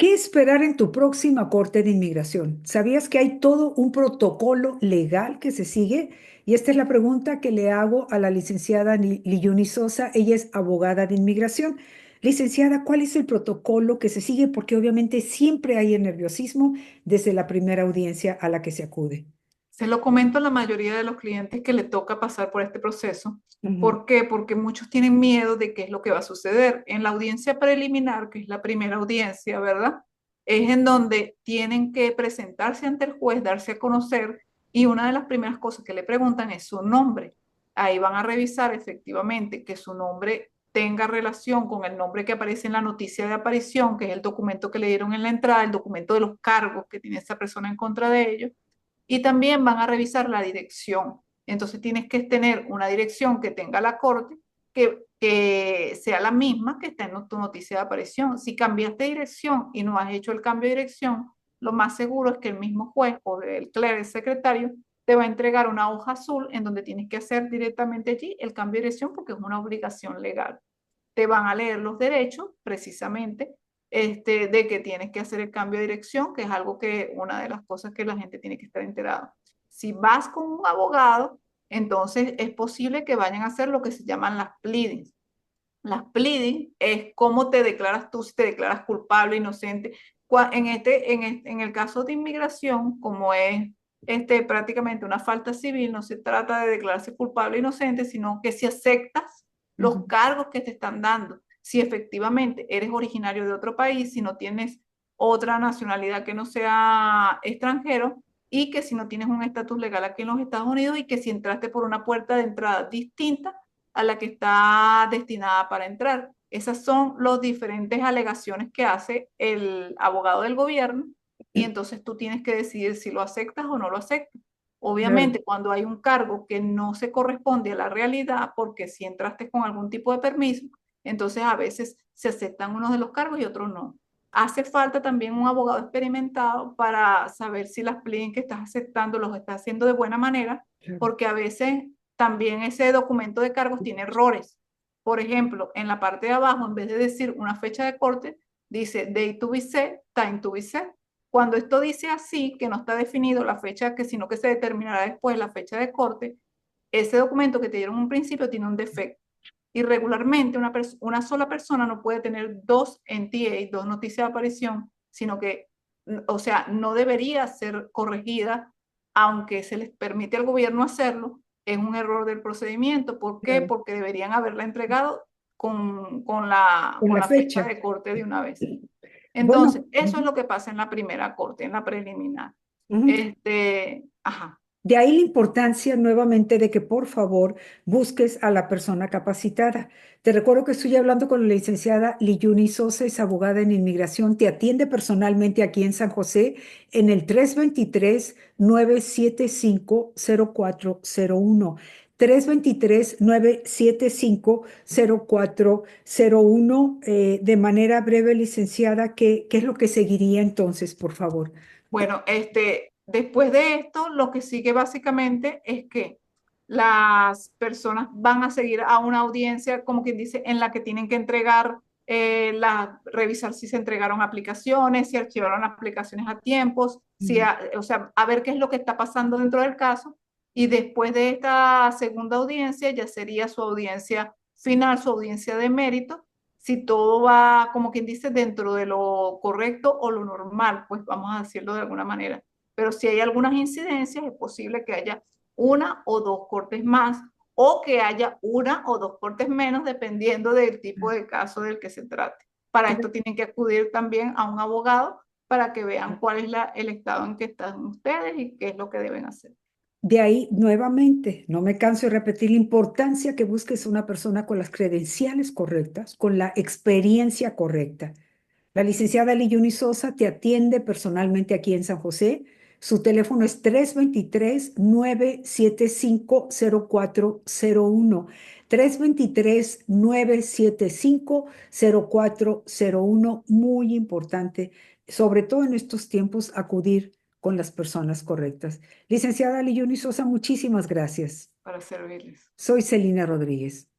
¿Qué esperar en tu próxima corte de inmigración? ¿Sabías que hay todo un protocolo legal que se sigue? Y esta es la pregunta que le hago a la licenciada Liyuni Sosa. Ella es abogada de inmigración. Licenciada, ¿cuál es el protocolo que se sigue? Porque obviamente siempre hay el nerviosismo desde la primera audiencia a la que se acude. Se lo comento a la mayoría de los clientes que le toca pasar por este proceso. Ujú, ¿Por qué? Porque muchos tienen miedo de qué es lo que va a suceder. En la audiencia preliminar, que es la primera audiencia, ¿verdad? Es en donde tienen que presentarse ante el juez, darse a conocer, y una de las primeras cosas que le preguntan es su nombre. Ahí van a revisar efectivamente que su nombre tenga relación con el nombre que aparece en la noticia de aparición, que es el documento que le dieron en la entrada, el documento de los cargos que tiene esa persona en contra de ellos, y también van a revisar la dirección. Entonces tienes que tener una dirección que tenga la corte, que sea la misma que está en tu noticia de aparición. Si cambiaste de dirección y no has hecho el cambio de dirección, lo más seguro es que el mismo juez o el clerk, el secretario, te va a entregar una hoja azul en donde tienes que hacer directamente allí el cambio de dirección porque es una obligación legal. Te van a leer los derechos precisamente de que tienes que hacer el cambio de dirección, que es algo que una de las cosas que la gente tiene que estar enterada. Si vas con un abogado, entonces es posible que vayan a hacer lo que se llaman las pleadings. Las pleadings es cómo te declaras tú, si te declaras culpable, inocente. En el caso de inmigración, como es prácticamente una falta civil, no se trata de declararse culpable o inocente, sino que si aceptas los ujú. cargos que te están dando, si efectivamente eres originario de otro país, si no tienes otra nacionalidad que no sea extranjero, y que si no tienes un estatus legal aquí en los Estados Unidos, y que si entraste por una puerta de entrada distinta a la que está destinada para entrar. Esas son las diferentes alegaciones que hace el abogado del gobierno, y entonces tú tienes que decidir si lo aceptas o no lo aceptas. Claro. Obviamente, cuando hay un cargo que no se corresponde a la realidad, porque si entraste con algún tipo de permiso, entonces a veces se aceptan unos de los cargos y otros no. Hace falta también un abogado experimentado para saber si las pleadings que estás aceptando los estás haciendo de buena manera, Claro. porque a veces también ese documento de cargos tiene errores. Por ejemplo, en la parte de abajo, en vez de decir una fecha de corte, dice date to be set, time to be set. Cuando esto dice así, que no está definido la fecha, sino que se determinará después la fecha de corte, ese documento que te dieron en un principio tiene un defecto. Y regularmente una sola persona no puede tener dos NTA, dos noticias de aparición, sino que, o sea, no debería ser corregida, aunque se les permite al gobierno hacerlo. Es un error del procedimiento. ¿Por qué? Claro. Porque deberían haberla entregado Con con la la fecha fecha. de corte de una vez. Entonces, Bueno, eso es ujú, lo que pasa en la primera corte, en la preliminar. ujú. Ajá. De ahí la importancia nuevamente de que por favor busques a la persona capacitada. Te recuerdo que estoy hablando con la licenciada Liyuni Sosa, es abogada en inmigración, te atiende personalmente aquí en San José en el 323-975-0401. 323-975-0401. De manera breve, licenciada, ¿qué es lo que seguiría entonces, por favor? Bueno, después de esto, lo que sigue básicamente es que las personas van a seguir a una audiencia, como quien dice, en la que tienen que entregar, revisar si se entregaron aplicaciones, si archivaron aplicaciones a tiempos, o sea, a ver qué es lo que está pasando dentro del caso. Y después de esta segunda audiencia, ya sería su audiencia final, su audiencia de mérito, si todo va, como quien dice, dentro de lo correcto o lo normal, pues vamos a decirlo de alguna manera. Pero si hay algunas incidencias, es posible que haya una o dos cortes más, o que haya una o dos cortes menos, dependiendo del tipo de caso del que se trate. Para esto tienen que acudir también a un abogado para que vean cuál es el estado en que están ustedes y qué es lo que deben hacer. De ahí, nuevamente, no me canso de repetir la importancia que busques una persona con las credenciales correctas, con la experiencia correcta. La licenciada Liyuni Sosa te atiende personalmente aquí en San José. Su teléfono es 323-975-0401. 323-975-0401. Muy importante, sobre todo en estos tiempos, acudir con las personas correctas. Licenciada Liyuni Sosa, muchísimas gracias. Para servirles. Soy Celina Rodríguez.